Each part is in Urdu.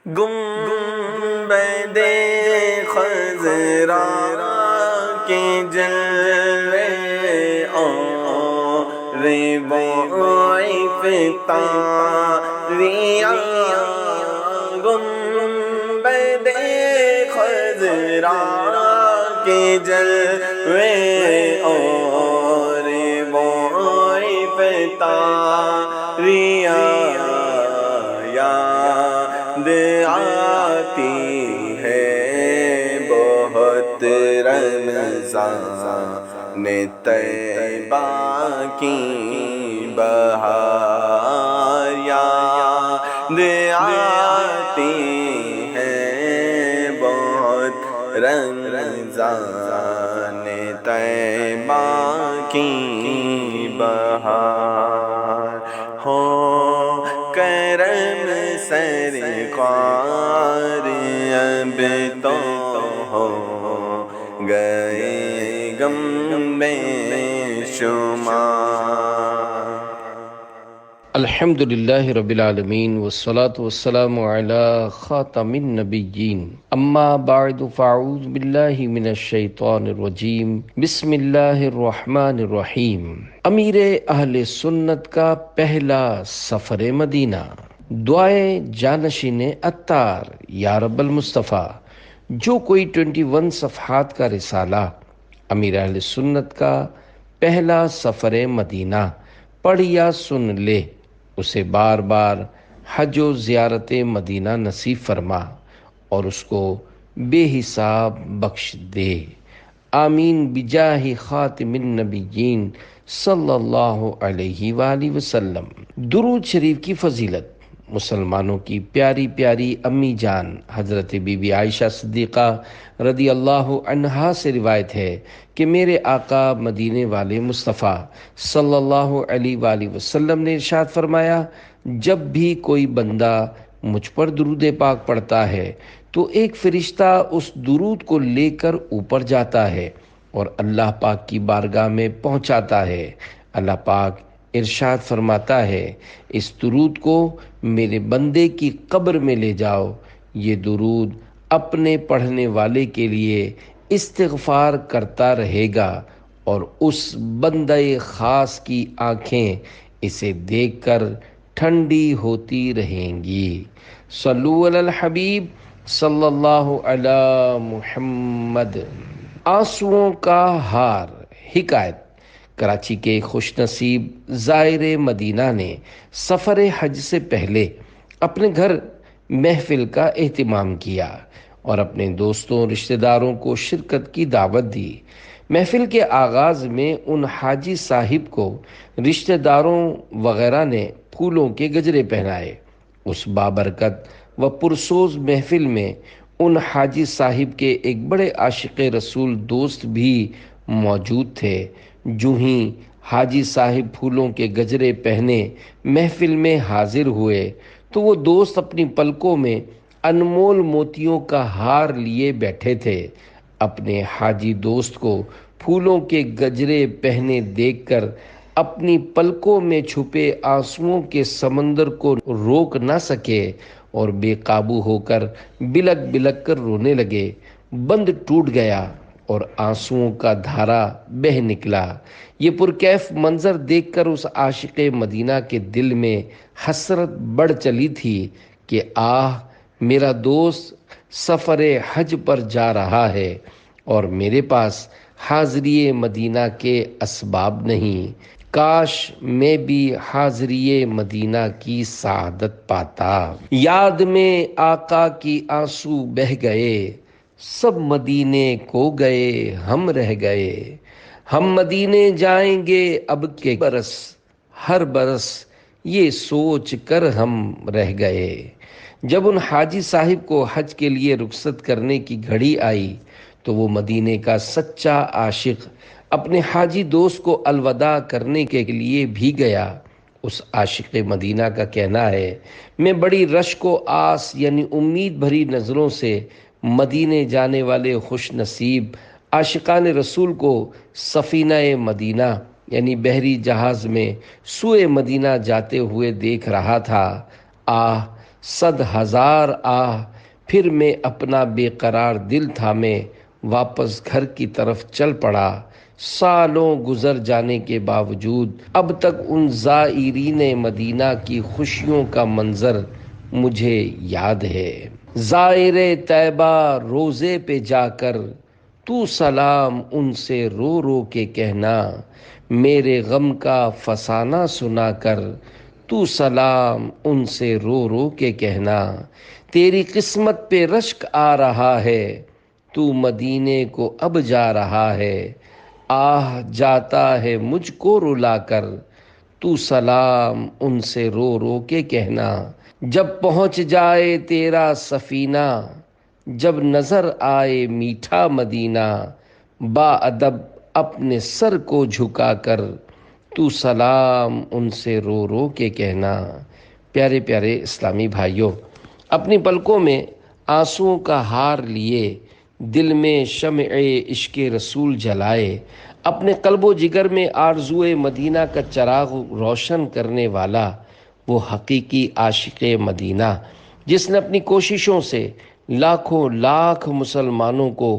گنبد خضرا کے جلوے اور افتاریاں، گنبد خضرا کے جلوے اور افتاریاں یاد آتی ہے بہت رمضان طیبہ کی بہار، یاد آتی ہے بہت رمضان طیبہ کی بہار۔ ہو کرم سرکار اب تو ہو گئے غم بے شمار۔ الحمدللہ رب العالمین والصلاة والسلام علی خاتم النبیین، اما بعد فاعوذ باللہ من الشیطان الرجیم، بسم اللہ الرحمن الرحیم۔ امیر اہل سنت کا پہلا سفر مدینہ، دعائے جانشین عطار یا رب المصطفیٰ۔ جو کوئی 21 صفحات کا رسالہ امیر اہل سنت کا پہلا سفر مدینہ پڑھ یا سن لے، اسے بار بار حج و زیارت مدینہ نصیب فرما اور اس کو بے حساب بخش دے، آمین بجاہ خاتم النبیین صلی اللہ علیہ وآلہ وسلم۔ درود شریف کی فضیلت مسلمانوں کی پیاری پیاری امی جان حضرت بی بی عائشہ صدیقہ رضی اللہ عنہا سے روایت ہے کہ میرے آقا مدینے والے مصطفیٰ صلی اللہ علیہ وآلہ وسلم نے ارشاد فرمایا، جب بھی کوئی بندہ مجھ پر درود پاک پڑھتا ہے تو ایک فرشتہ اس درود کو لے کر اوپر جاتا ہے اور اللہ پاک کی بارگاہ میں پہنچاتا ہے۔ اللہ پاک ارشاد فرماتا ہے، اس درود کو میرے بندے کی قبر میں لے جاؤ، یہ درود اپنے پڑھنے والے کے لیے استغفار کرتا رہے گا اور اس بندہ خاص کی آنکھیں اسے دیکھ کر ٹھنڈی ہوتی رہیں گی۔ صلو علی الحبیب صلی اللہ علی محمد۔ آنسوؤں کا ہار۔ حکایت: کراچی کے خوش نصیب زائر مدینہ نے سفر حج سے پہلے اپنے گھر محفل کا اہتمام کیا اور اپنے دوستوں رشتہ داروں کو شرکت کی دعوت دی۔ محفل کے آغاز میں ان حاجی صاحب کو رشتہ داروں وغیرہ نے پھولوں کے گجرے پہنائے۔ اس بابرکت و پرسوز محفل میں ان حاجی صاحب کے ایک بڑے عاشق رسول دوست بھی موجود تھے۔ جو ہی حاجی صاحب پھولوں کے گجرے پہنے محفل میں حاضر ہوئے تو وہ دوست اپنی پلکوں میں انمول موتیوں کا ہار لیے بیٹھے تھے۔ اپنے حاجی دوست کو پھولوں کے گجرے پہنے دیکھ کر اپنی پلکوں میں چھپے آنسوؤں کے سمندر کو روک نہ سکے اور بے قابو ہو کر بلک بلک کر رونے لگے۔ بند ٹوٹ گیا اور آنسوؤں کا دھارا بہہ نکلا۔ یہ پرکیف منظر دیکھ کر اس عاشق مدینہ کے دل میں حسرت بڑھ چلی تھی کہ آہ، میرا دوست سفر حج پر جا رہا ہے اور میرے پاس حاضری مدینہ کے اسباب نہیں۔ کاش میں بھی حاضری مدینہ کی سعادت پاتا۔ یاد میں آقا کی آنسو بہہ گئے، سب مدینے کو گئے ہم رہ گئے۔ ہم مدینے جائیں گے اب کے برس، ہر برس یہ سوچ کر ہم رہ گئے۔ جب ان حاجی صاحب کو حج کے لیے رخصت کرنے کی گھڑی آئی تو وہ مدینے کا سچا عاشق اپنے حاجی دوست کو الوداع کرنے کے لیے بھی گیا۔ اس عاشق مدینہ کا کہنا ہے، میں بڑی رشک و آس یعنی امید بھری نظروں سے مدینے جانے والے خوش نصیب عاشقان رسول کو سفینہ مدینہ یعنی بحری جہاز میں سوئے مدینہ جاتے ہوئے دیکھ رہا تھا۔ آہ، صد ہزار آہ پھر میں اپنا بے قرار دل تھامے واپس گھر کی طرف چل پڑا۔ سالوں گزر جانے کے باوجود اب تک ان زائرین مدینہ کی خوشیوں کا منظر مجھے یاد ہے۔ زائر طیبہ روزے پہ جا کر تو سلام ان سے رو رو کے کہنا، میرے غم کا فسانہ سنا کر تو سلام ان سے رو رو کے کہنا، تیری قسمت پہ رشک آ رہا ہے تو مدینے کو اب جا رہا ہے، آہ جاتا ہے مجھ کو رلا کر تو سلام ان سے رو رو کے کہنا، جب پہنچ جائے تیرا سفینہ جب نظر آئے میٹھا مدینہ، با ادب اپنے سر کو جھکا کر تو سلام ان سے رو رو کے کہنا۔ پیارے پیارے اسلامی بھائیوں، اپنی پلکوں میں آنسوؤں کا ہار لیے، دل میں شمع عشق رسول جلائے، اپنے قلب و جگر میں آرزوئے مدینہ کا چراغ روشن کرنے والا وہ حقیقی عاشق مدینہ، جس نے اپنی کوششوں سے لاکھوں لاکھ مسلمانوں کو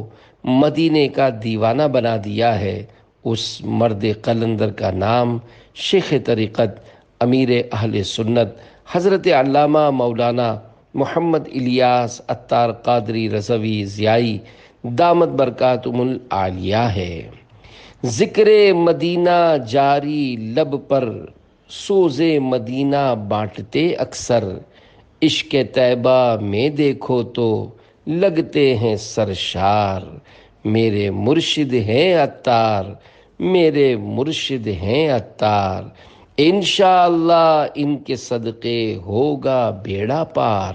مدینے کا دیوانہ بنا دیا ہے، اس مرد قلندر کا نام شیخ طریقت امیر اہل سنت حضرت علامہ مولانا محمد الیاس عطار قادری رضوی ضیائی دامت برکاتہم العالیہ ہے۔ ذکر مدینہ جاری لب پر، سوز مدینہ بانٹتے اکثر، عشق طیبہ میں دیکھو تو لگتے ہیں سرشار، میرے مرشد ہیں عطار، میرے مرشد ہیں عطار، انشاءاللہ ان کے صدقے ہوگا بیڑا پار،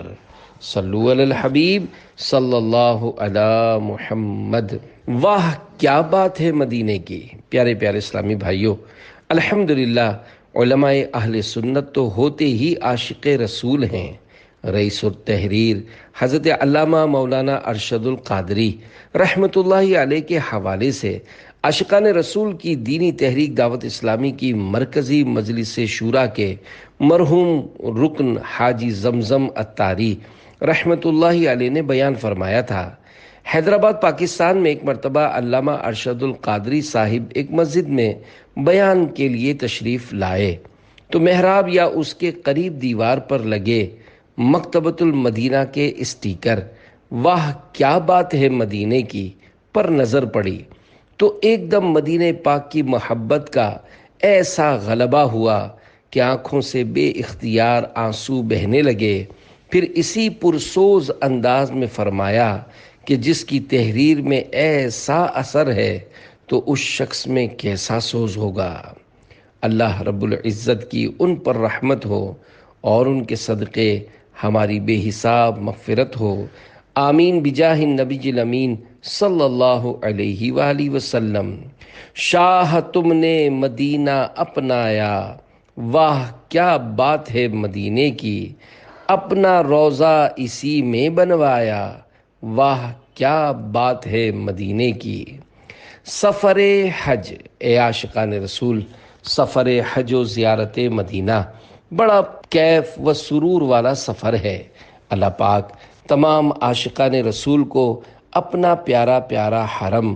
صلو علی الحبیب صلی اللہ علی محمد۔ واہ کیا بات ہے مدینے کی۔ پیارے پیارے اسلامی بھائیوں، الحمدللہ علماء اہل سنت تو ہوتے ہی عاشق رسول ہیں۔ رئیس التحریر حضرت علامہ مولانا ارشد القادری رحمۃ اللہ علیہ کے حوالے سے عاشقان رسول کی دینی تحریک دعوت اسلامی کی مرکزی مجلس شورا کے مرحوم رکن حاجی زمزم عطاری رحمۃ اللہ علیہ نے بیان فرمایا تھا، حیدرآباد پاکستان میں ایک مرتبہ علامہ ارشد القادری صاحب ایک مسجد میں بیان کے لیے تشریف لائے تو محراب یا اس کے قریب دیوار پر لگے مکتبۃ المدینہ کے اسٹیکر واہ کیا بات ہے مدینے کی پر نظر پڑی تو ایک دم مدینہ پاک کی محبت کا ایسا غلبہ ہوا کہ آنکھوں سے بے اختیار آنسو بہنے لگے۔ پھر اسی پرسوز انداز میں فرمایا کہ جس کی تحریر میں ایسا اثر ہے تو اس شخص میں کیسا سوز ہوگا۔ اللہ رب العزت کی ان پر رحمت ہو اور ان کے صدقے ہماری بے حساب مغفرت ہو، آمین بجاہ النبی الامین صلی اللہ علیہ وآلہ وسلم۔ شاہ تم نے مدینہ اپنایا، واہ کیا بات ہے مدینے کی، اپنا روضہ اسی میں بنوایا، واہ کیا بات ہے مدینے کی۔ سفر حج، اے عاشقان رسول، سفر حج و زیارت مدینہ بڑا کیف و سرور والا سفر ہے۔ اللہ پاک تمام عاشقان رسول کو اپنا پیارا پیارا حرم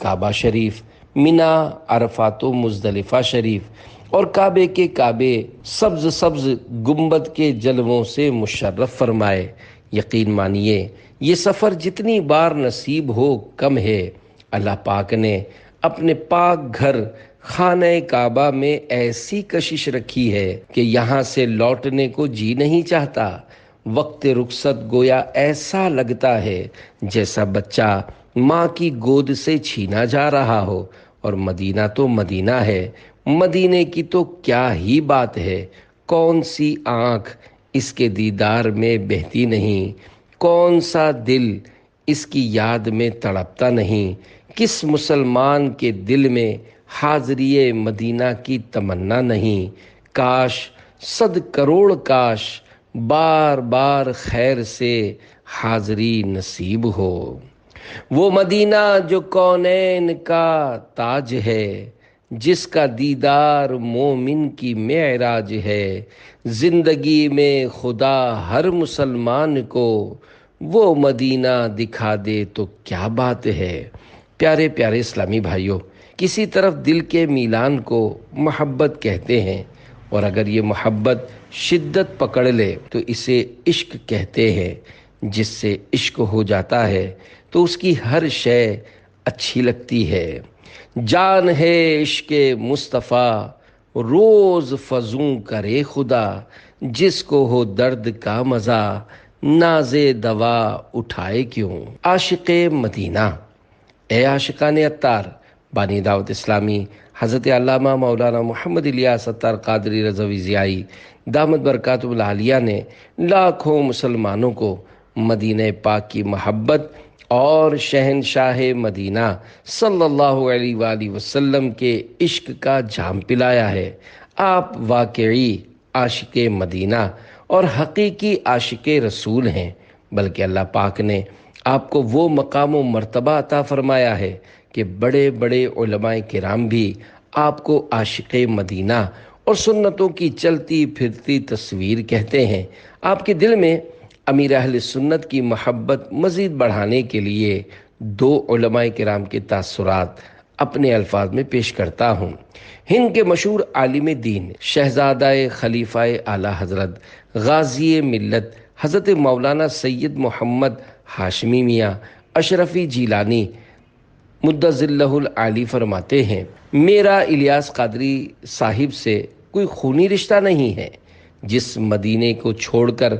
کعبہ شریف، مینا، عرفات و مزدلفہ شریف اور کعبے کے کعبے سبز سبز گنبد کے جلووں سے مشرف فرمائے۔ یقین مانیے یہ سفر جتنی بار نصیب ہو کم ہے۔ اللہ پاک نے اپنے پاک گھر خانہ کعبہ میں ایسی کشش رکھی ہے کہ یہاں سے لوٹنے کو جی نہیں چاہتا۔ وقت رخصت گویا ایسا لگتا ہے جیسا بچہ ماں کی گود سے چھینا جا رہا ہو، اور مدینہ تو مدینہ ہے، مدینے کی تو کیا ہی بات ہے۔ کون سی آنکھ اس کے دیدار میں بہتی نہیں، کون سا دل اس کی یاد میں تڑپتا نہیں، کس مسلمان کے دل میں حاضری مدینہ کی تمنا نہیں۔ کاش 100 کروڑ کاش بار بار خیر سے حاضری نصیب ہو۔ وہ مدینہ جو کونین کا تاج ہے، جس کا دیدار مومن کی معراج ہے، زندگی میں خدا ہر مسلمان کو وہ مدینہ دکھا دے تو کیا بات ہے۔ پیارے پیارے اسلامی بھائیوں، کسی طرف دل کے میلان کو محبت کہتے ہیں، اور اگر یہ محبت شدت پکڑ لے تو اسے عشق کہتے ہیں۔ جس سے عشق ہو جاتا ہے تو اس کی ہر شے اچھی لگتی ہے۔ جان ہے عشق مصطفیٰ روز فزوں کرے خدا، جس کو ہو درد کا مزہ ناز دوا اٹھائے کیوں۔ عاشق مدینہ، اے عاشقان عطار، بانی دعوت اسلامی حضرت علامہ مولانا محمد الیاس عطار قادری رضوی ضیائی دامت برکاتہ العالیہ نے لاکھوں مسلمانوں کو مدینہ پاک کی محبت اور شہنشاہ مدینہ صلی اللہ علیہ وآلہ وسلم کے عشق کا جام پلایا ہے۔ آپ واقعی عاشق مدینہ اور حقیقی عاشق رسول ہیں، بلکہ اللہ پاک نے آپ کو وہ مقام و مرتبہ عطا فرمایا ہے کہ بڑے بڑے علماء کرام بھی آپ کو عاشق مدینہ اور سنتوں کی چلتی پھرتی تصویر کہتے ہیں۔ آپ کے دل میں امیر اہل سنت کی محبت مزید بڑھانے کے لیے دو علماء کرام کے تاثرات اپنے الفاظ میں پیش کرتا ہوں۔ ہند کے مشہور عالم دین شہزادہ خلیفہ اعلی حضرت غازی ملت حضرت مولانا سید محمد ہاشمی میاں اشرفی جیلانی مدظلہ العالی فرماتے ہیں، میرا الیاس قادری صاحب سے کوئی خونی رشتہ نہیں ہے۔ جس مدینے کو چھوڑ کر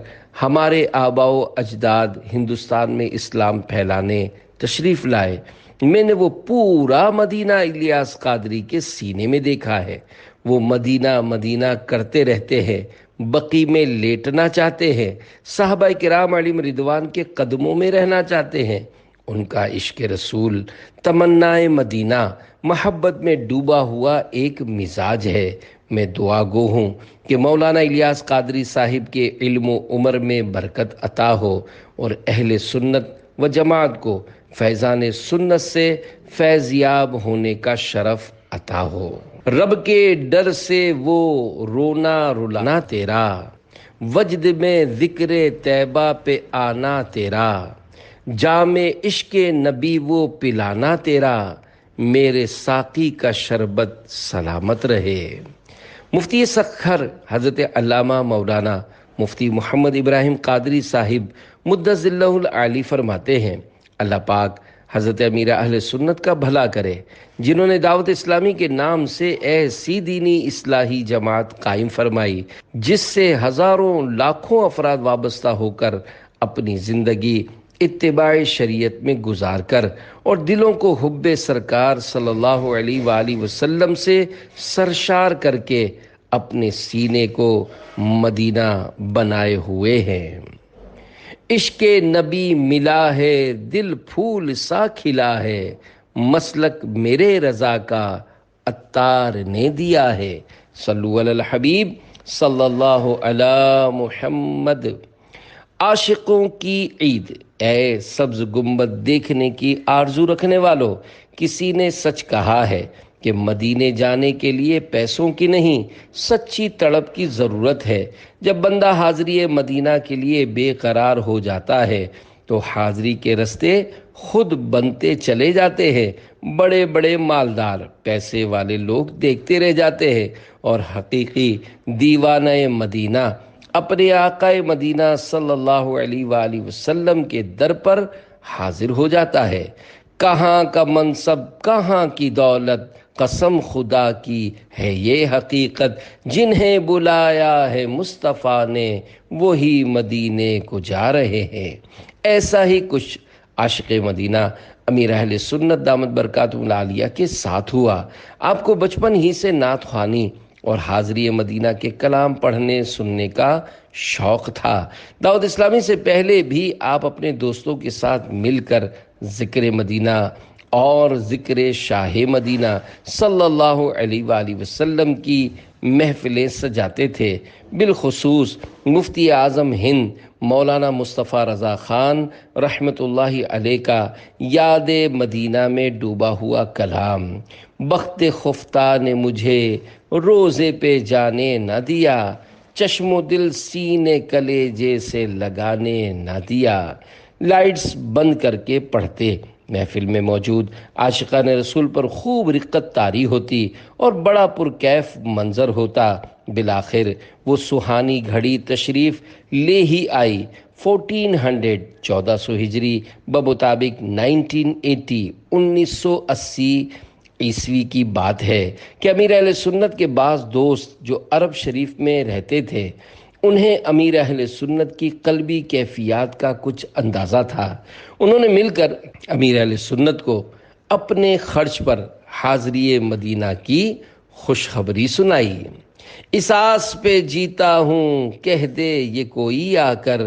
ہمارے آباء و اجداد ہندوستان میں اسلام پھیلانے تشریف لائے، میں نے وہ پورا مدینہ الیاس قادری کے سینے میں دیکھا ہے۔ وہ مدینہ مدینہ کرتے رہتے ہیں، بقی میں لیٹنا چاہتے ہیں، صحابہ کرام علیہم رضوان کے قدموں میں رہنا چاہتے ہیں۔ ان کا عشق رسول تمنائے مدینہ محبت میں ڈوبا ہوا ایک مزاج ہے۔ میں دعا گو ہوں کہ مولانا الیاس قادری صاحب کے علم و عمر میں برکت عطا ہو اور اہل سنت و جماعت کو فیضان سنت سے فیض یاب ہونے کا شرف عطا ہو۔ رب کے ڈر سے وہ رونا رلانا تیرا، وجد میں ذکر طیبہ پہ آنا تیرا، جام عشق نبی وہ پلانا تیرا، میرے ساقی کا شربت سلامت رہے۔ مفتی سکھر حضرت علامہ مولانا مفتی محمد ابراہیم قادری صاحب مدظلہ العالی فرماتے ہیں، اللہ پاک حضرت امیر اہل سنت کا بھلا کرے، جنہوں نے دعوت اسلامی کے نام سے ایسی دینی اصلاحی جماعت قائم فرمائی جس سے ہزاروں لاکھوں افراد وابستہ ہو کر اپنی زندگی اتباع شریعت میں گزار کر اور دلوں کو حب سرکار صلی اللہ علیہ وآلہ وسلم سے سرشار کر کے اپنے سینے کو مدینہ بنائے ہوئے ہیں۔ عشق نبی ملا ہے دل پھول سا کھلا ہے، مسلک میرے رضا کا عطار نے دیا ہے۔ صلو علی الحبیب صلی اللہ علی محمد۔ عاشقوں کی عید، اے سبز گنبد دیکھنے کی آرزو رکھنے والوں، کسی نے سچ کہا ہے کہ مدینے جانے کے لیے پیسوں کی نہیں، سچی تڑپ کی ضرورت ہے۔ جب بندہ حاضری مدینہ کے لیے بے قرار ہو جاتا ہے تو حاضری کے رستے خود بنتے چلے جاتے ہیں۔ بڑے بڑے مالدار پیسے والے لوگ دیکھتے رہ جاتے ہیں اور حقیقی دیوانہ مدینہ اپنے آقا مدینہ صلی اللہ علیہ وآلہ وسلم کے در پر حاضر ہو جاتا ہے۔ کہاں کا منصب، کہاں کی دولت، قسم خدا کی ہے یہ حقیقت، جنہیں بلایا ہے مصطفیٰ نے وہی مدینے کو جا رہے ہیں۔ ایسا ہی کچھ عاشق مدینہ امیر اہل سنت دامت برکاتہ العالیہ کے ساتھ ہوا۔ آپ کو بچپن ہی سے نعت خوانی اور حاضری مدینہ کے کلام پڑھنے سننے کا شوق تھا۔ دعوت اسلامی سے پہلے بھی آپ اپنے دوستوں کے ساتھ مل کر ذکر مدینہ اور ذکر شاہ مدینہ صلی اللہ علیہ وآلہ وسلم کی محفلیں سجاتے تھے۔ بالخصوص مفتی اعظم ہند مولانا مصطفیٰ رضا خان رحمۃ اللہ علیہ کا یاد مدینہ میں ڈوبا ہوا کلام، بخت خفتہ نے مجھے روزے پہ جانے نہ دیا، چشم و دل سینے کلیجے سے لگانے نہ دیا، لائٹس بند کر کے پڑھتے، محفل میں موجود عاشقان رسول پر خوب رقت طاری ہوتی اور بڑا پرکیف منظر ہوتا۔ بالآخر وہ سہانی گھڑی تشریف لے ہی آئی۔ 1400 ہجری بمطابق 1980 عیسوی کی بات ہے کہ امیر اہل سنت کے بعض دوست جو عرب شریف میں رہتے تھے، انہیں امیر اہل سنت کی قلبی کیفیات کا کچھ اندازہ تھا۔ انہوں نے مل کر امیر اہل سنت کو اپنے خرچ پر حاضری مدینہ کی خوشخبری سنائی۔ اس آس پہ جیتا ہوں، کہہ دے یہ کوئی آ کر،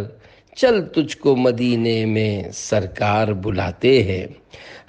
چل تجھ کو مدینے میں سرکار بلاتے ہیں۔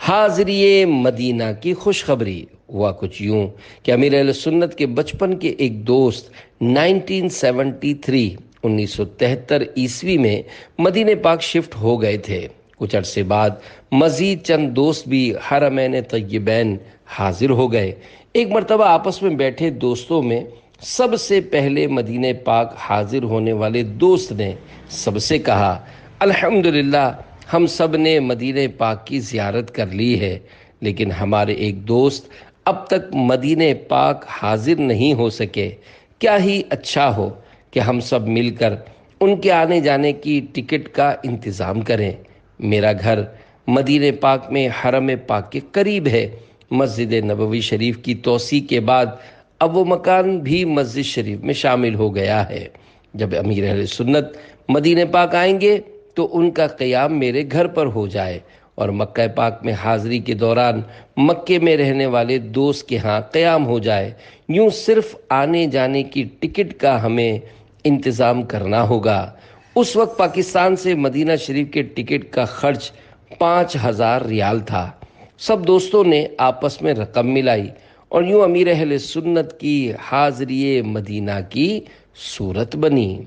حاضری مدینہ کی خوشخبری ہوا کچھ یوں کہ امیر اہل سنت کے بچپن کے ایک دوست 1973 عیسوی میں مدینہ پاک شفٹ ہو گئے تھے۔ کچھ عرصے بعد مزید چند دوست بھی حرمین طیبین حاضر ہو گئے۔ ایک مرتبہ آپس میں بیٹھے دوستوں میں سب سے پہلے مدینہ پاک حاضر ہونے والے دوست نے سب سے کہا، الحمدللہ ہم سب نے مدینہ پاک کی زیارت کر لی ہے، لیکن ہمارے ایک دوست اب تک مدینہ پاک حاضر نہیں ہو سکے۔ کیا ہی اچھا ہو کہ ہم سب مل کر ان کے آنے جانے کی ٹکٹ کا انتظام کریں۔ میرا گھر مدینہ پاک میں حرم پاک کے قریب ہے۔ مسجد نبوی شریف کی توسیع کے بعد اب وہ مکان بھی مسجد شریف میں شامل ہو گیا ہے۔ جب امیر اہل سنت مدینہ پاک آئیں گے تو ان کا قیام میرے گھر پر ہو جائے اور مکہ پاک میں حاضری کے دوران مکے میں رہنے والے دوست کے ہاں قیام ہو جائے۔ یوں صرف آنے جانے کی ٹکٹ کا ہمیں انتظام کرنا ہوگا۔ اس وقت پاکستان سے مدینہ شریف کے ٹکٹ کا خرچ 5000 ریال تھا۔ سب دوستوں نے آپس میں رقم ملائی اور یوں امیر اہل سنت کی حاضری مدینہ کی صورت بنی۔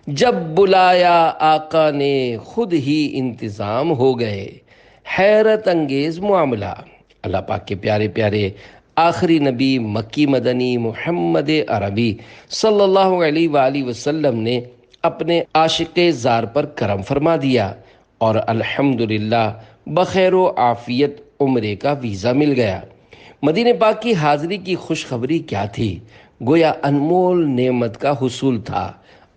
جب بلایا آقا نے خود ہی انتظام ہو گئے، حیرت انگیز معاملہ۔ اللہ پاک کے پیارے پیارے آخری نبی مکی مدنی محمد عربی صلی اللہ علیہ وآلہ وسلم نے اپنے عاشق زار پر کرم فرما دیا اور الحمدللہ بخیر و عافیت عمرے کا ویزا مل گیا۔ مدینہ پاک کی حاضری کی خوشخبری کیا تھی؟ گویا انمول نعمت کا حصول تھا۔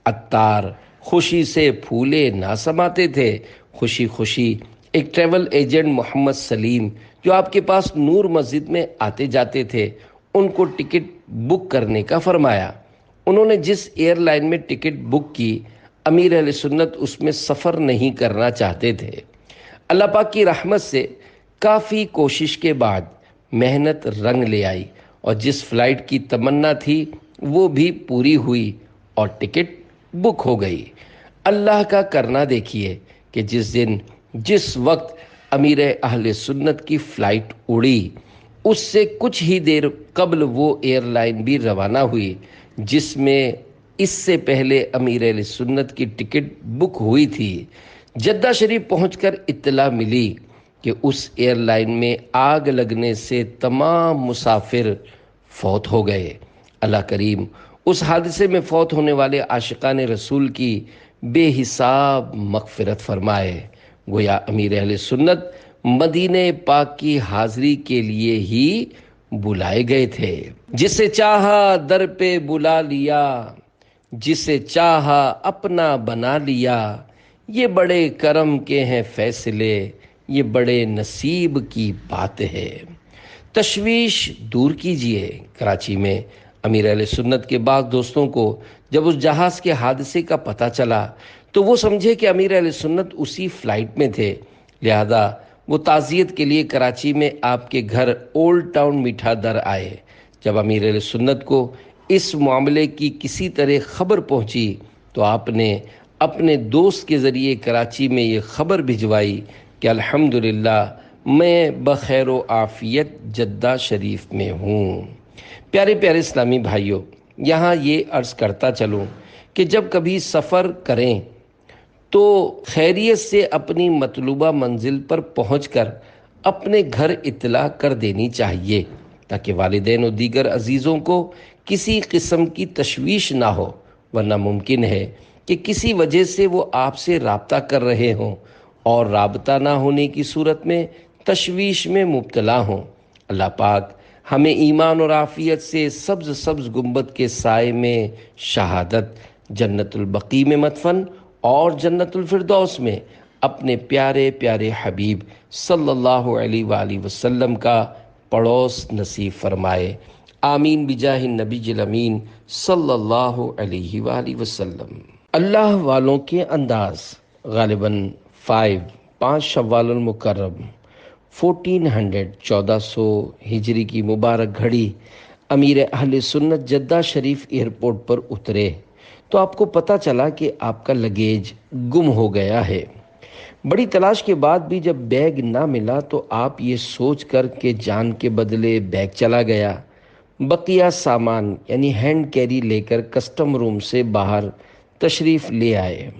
عطار خوشی سے پھولے نہ سماتے تھے۔ خوشی خوشی ایک ٹریول ایجنٹ محمد سلیم جو آپ کے پاس نور مسجد میں آتے جاتے تھے، ان کو ٹکٹ بک کرنے کا فرمایا۔ انہوں نے جس ایئر لائن میں ٹکٹ بک کی، امیر اہل سنت اس میں سفر نہیں کرنا چاہتے تھے۔ اللہ پاک کی رحمت سے کافی کوشش کے بعد محنت رنگ لے آئی اور جس فلائٹ کی تمنا تھی وہ بھی پوری ہوئی اور ٹکٹ بک ہو گئی۔ اللہ کا کرنا دیکھیے کہ جس دن جس وقت امیر اہل سنت کی فلائٹ اڑی، اس سے کچھ ہی دیر قبل وہ ایئر لائن بھی روانہ ہوئی جس میں اس سے پہلے امیر اہل سنت کی ٹکٹ بک ہوئی تھی۔ جدہ شریف پہنچ کر اطلاع ملی کہ اس ایئر لائن میں آگ لگنے سے تمام مسافر فوت ہو گئے۔ اللہ کریم اس حادثے میں فوت ہونے والے عاشقان رسول کی بے حساب مغفرت فرمائے۔ گویا امیر اہل سنت مدینہ پاک کی حاضری کے لیے ہی بلائے گئے تھے۔ جسے چاہا در پہ بلا لیا، جسے چاہا اپنا بنا لیا، یہ بڑے کرم کے ہیں فیصلے، یہ بڑے نصیب کی بات ہے۔ تشویش دور کیجئے۔ کراچی میں امیر اہل سنت کے بعض دوستوں کو جب اس جہاز کے حادثے کا پتہ چلا تو وہ سمجھے کہ امیر اہل سنت اسی فلائٹ میں تھے، لہذا وہ تعزیت کے لیے کراچی میں آپ کے گھر اولڈ ٹاؤن میٹھا در آئے۔ جب امیر اہل سنت کو اس معاملے کی کسی طرح خبر پہنچی تو آپ نے اپنے دوست کے ذریعے کراچی میں یہ خبر بھجوائی کہ الحمدللہ میں بخیر و عافیت جدہ شریف میں ہوں۔ پیارے پیارے اسلامی بھائیوں، یہاں یہ عرض کرتا چلوں کہ جب کبھی سفر کریں تو خیریت سے اپنی مطلوبہ منزل پر پہنچ کر اپنے گھر اطلاع کر دینی چاہیے تاکہ والدین اور دیگر عزیزوں کو کسی قسم کی تشویش نہ ہو، ورنہ ممکن ہے کہ کسی وجہ سے وہ آپ سے رابطہ کر رہے ہوں اور رابطہ نہ ہونے کی صورت میں تشویش میں مبتلا ہوں۔ اللہ پاک ہمیں ایمان اور عافیت سے سبز سبز گنبد کے سائے میں شہادت، جنت البقیع میں مدفن اور جنت الفردوس میں اپنے پیارے پیارے حبیب صلی اللہ علیہ وآلہ وسلم کا پڑوس نصیب فرمائے۔ آمین بجاہ النبی الامین صلی اللہ علیہ وآلہ وسلم۔ اللہ والوں کے انداز، غالباً 5 شوال المکرم 1400 ہجری کی مبارک گھڑی امیر اہل سنت جدہ شریف ایئرپورٹ پر اترے تو آپ کو پتہ چلا کہ آپ کا لگیج گم ہو گیا ہے۔ بڑی تلاش کے بعد بھی جب بیگ نہ ملا تو آپ یہ سوچ کر کہ جان کے بدلے بیگ چلا گیا، بقیہ سامان یعنی ہینڈ کیری لے کر کسٹم روم سے باہر تشریف لے آئے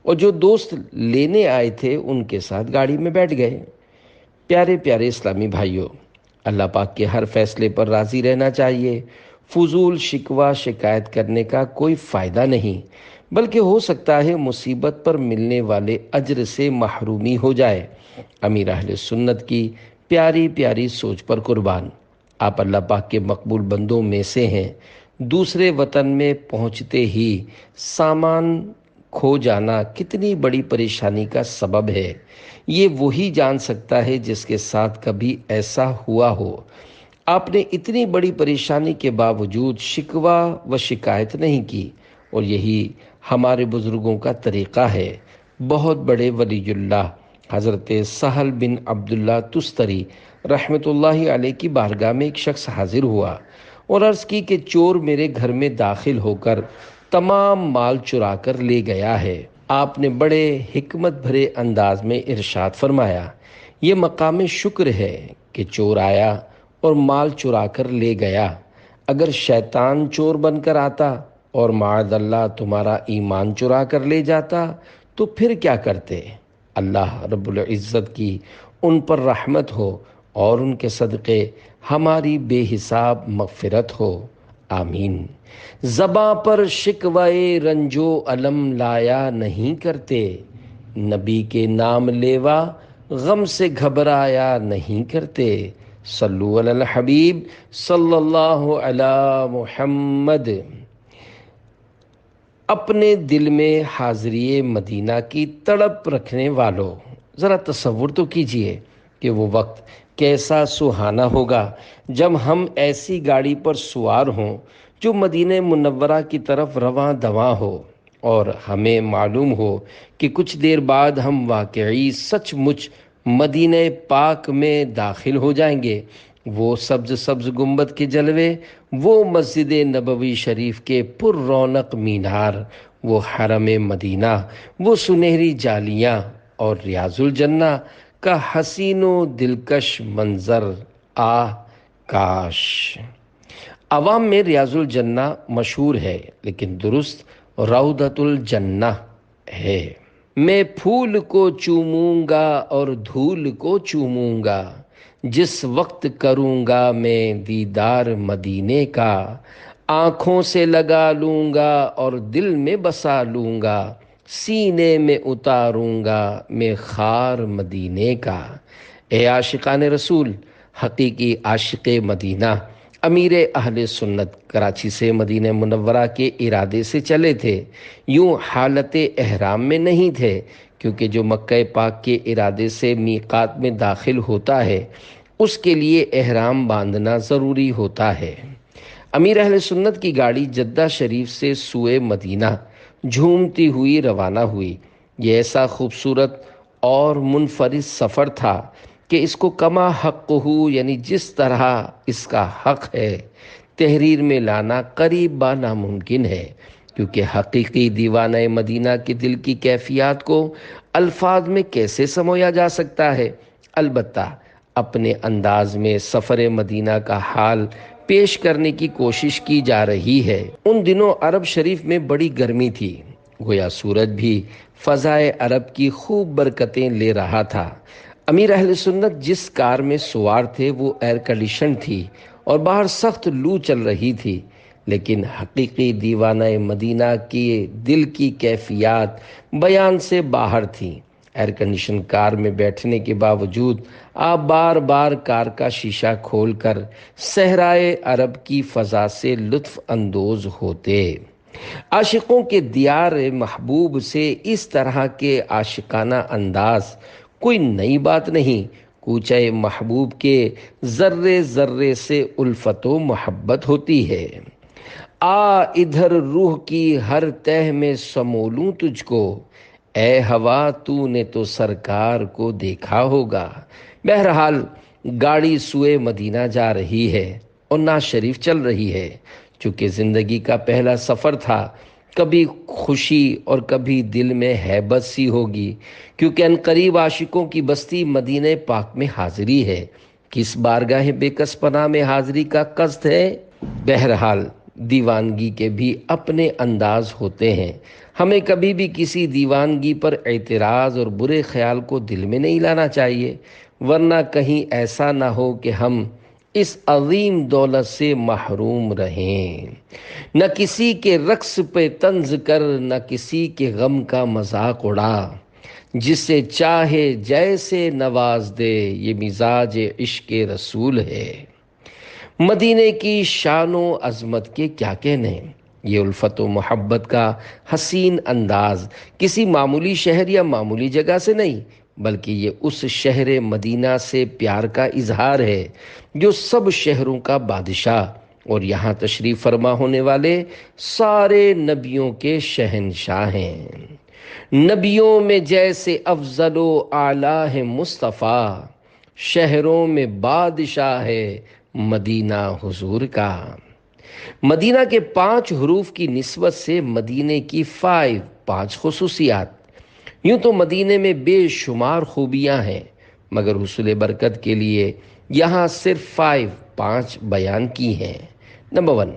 اور جو دوست لینے آئے تھے ان کے ساتھ گاڑی میں بیٹھ گئے۔ پیارے پیارے اسلامی بھائیوں، اللہ پاک کے ہر فیصلے پر راضی رہنا چاہیے۔ فضول شکوہ شکایت کرنے کا کوئی فائدہ نہیں، بلکہ ہو سکتا ہے مصیبت پر ملنے والے اجر سے محرومی ہو جائے۔ امیر اہل سنت کی پیاری پیاری سوچ پر قربان۔ آپ اللہ پاک کے مقبول بندوں میں سے ہیں۔ دوسرے وطن میں پہنچتے ہی سامان کھو جانا کتنی بڑی پریشانی کا سبب ہے، یہ وہی جان سکتا ہے جس کے ساتھ کبھی ایسا ہوا ہو۔ آپ نے اتنی بڑی پریشانی کے باوجود شکوہ و شکایت نہیں کی، اور یہی ہمارے بزرگوں کا طریقہ ہے۔ بہت بڑے ولی اللہ حضرت سہل بن عبداللہ تستری رحمۃ اللہ علیہ کی بارگاہ میں ایک شخص حاضر ہوا اور عرض کی کہ چور میرے گھر میں داخل ہو کر تمام مال چرا کر لے گیا ہے۔ آپ نے بڑے حکمت بھرے انداز میں ارشاد فرمایا، یہ مقام شکر ہے کہ چور آیا اور مال چرا کر لے گیا، اگر شیطان چور بن کر آتا اور معاذ اللہ تمہارا ایمان چرا کر لے جاتا تو پھر کیا کرتے؟ اللہ رب العزت کی ان پر رحمت ہو اور ان کے صدقے ہماری بے حساب مغفرت ہو، آمین۔ زباں پر شکوائے رنج و الم لایا نہیں کرتے، نبی کے نام لیوا غم سے گھبرایا نہیں کرتے، صلو علی الحبیب صلی اللہ علی محمد۔ اپنے دل میں حاضری مدینہ کی تڑپ رکھنے والوں، ذرا تصور تو کیجئے کہ وہ وقت کیسا سہانا ہوگا جب ہم ایسی گاڑی پر سوار ہوں جو مدینہ منورہ کی طرف رواں دواں ہو، اور ہمیں معلوم ہو کہ کچھ دیر بعد ہم واقعی سچ مچ مدینہ پاک میں داخل ہو جائیں گے۔ وہ سبز سبز گنبد کے جلوے، وہ مسجد نبوی شریف کے پر رونق مینار، وہ حرم مدینہ، وہ سنہری جالیاں اور ریاض الجنہ کا حسین و دلکش منظر، آہ کاش۔ عوام میں ریاض الجنہ مشہور ہے، لیکن درست روضۃ الجنہ ہے۔ میں پھول کو چوموں گا اور دھول کو چوموں گا، جس وقت کروں گا میں دیدار مدینے کا، آنکھوں سے لگا لوں گا اور دل میں بسا لوں گا، سینے میں اتاروں گا میں خار مدینے کا۔ اے عاشقان رسول، حقیقی عاشق مدینہ امیر اہل سنت کراچی سے مدینہ منورہ کے ارادے سے چلے تھے، یوں حالت احرام میں نہیں تھے، کیونکہ جو مکہ پاک کے ارادے سے میقات میں داخل ہوتا ہے اس کے لیے احرام باندھنا ضروری ہوتا ہے۔ امیر اہل سنت کی گاڑی جدہ شریف سے سوئے مدینہ جھومتی ہوئی روانہ ہوئی۔ یہ ایسا خوبصورت اور منفرد سفر تھا کہ اس کو کما حق ہو، یعنی جس طرح اس کا حق ہے، تحریر میں لانا قریب با ناممکن ہے، کیونکہ حقیقی دیوانہ مدینہ کے دل کی کیفیات کو الفاظ میں کیسے سمویا جا سکتا ہے۔ البتہ اپنے انداز میں سفر مدینہ کا حال پیش کرنے کی کوشش کی جا رہی ہے۔ ان دنوں عرب شریف میں بڑی گرمی تھی گویا سورج بھی فضائے عرب کی خوب برکتیں لے رہا تھا۔ امیر اہل سنت جس کار میں سوار تھے وہ ایئر کنڈیشن تھی اور باہر سخت لو چل رہی تھی، لیکن حقیقی دیوانہ مدینہ کی دل کی کیفیات بیان سے باہر تھی۔ ایئر کنڈیشن کار میں بیٹھنے کے باوجود آپ بار بار کار کا شیشہ کھول کر صحرائے عرب کی فضا سے لطف اندوز ہوتے۔ عاشقوں کے دیار محبوب سے اس طرح کے عاشقانہ انداز کوئی نئی بات نہیں۔ کوچہ محبوب کے ذرے ذرے سے الفت و محبت ہوتی ہے۔ آ ادھر روح کی ہر تہ میں سمولوں تجھ کو، اے ہوا تو نے تو سرکار کو دیکھا ہوگا۔ بہرحال گاڑی سوئے مدینہ جا رہی ہے اور نعت شریف چل رہی ہے۔ چونکہ زندگی کا پہلا سفر تھا، کبھی خوشی اور کبھی دل میں ہیبت سی ہوگی، کیونکہ عنقریب عاشقوں کی بستی مدینہ پاک میں حاضری ہے۔ کس بارگاہ بے کس پناہ میں حاضری کا قصد ہے؟ بہرحال دیوانگی کے بھی اپنے انداز ہوتے ہیں۔ ہمیں کبھی بھی کسی دیوانگی پر اعتراض اور برے خیال کو دل میں نہیں لانا چاہیے، ورنہ کہیں ایسا نہ ہو کہ ہم اس عظیم دولت سے محروم رہیں۔ نہ کسی کے رقص پہ طنز کر، نہ کسی کے غم کا مذاق اڑا، جسے چاہے جیسے نواز دے، یہ مزاج عشق رسول ہے۔ مدینے کی شان و عظمت کے کیا کہنے، یہ الفت و محبت کا حسین انداز کسی معمولی شہر یا معمولی جگہ سے نہیں، بلکہ یہ اس شہر مدینہ سے پیار کا اظہار ہے جو سب شہروں کا بادشاہ اور یہاں تشریف فرما ہونے والے سارے نبیوں کے شہنشاہ ہیں۔ نبیوں میں جیسے افضل و اعلیٰ ہے مصطفیٰ، شہروں میں بادشاہ ہے مدینہ حضور کا۔ مدینہ کے 5 حروف کی نسبت سے مدینے کی 5 خصوصیات۔ یوں تو مدینے میں بے شمار خوبیاں ہیں، مگر حصول برکت کے لیے یہاں صرف 5 بیان کی ہیں۔ نمبر 1،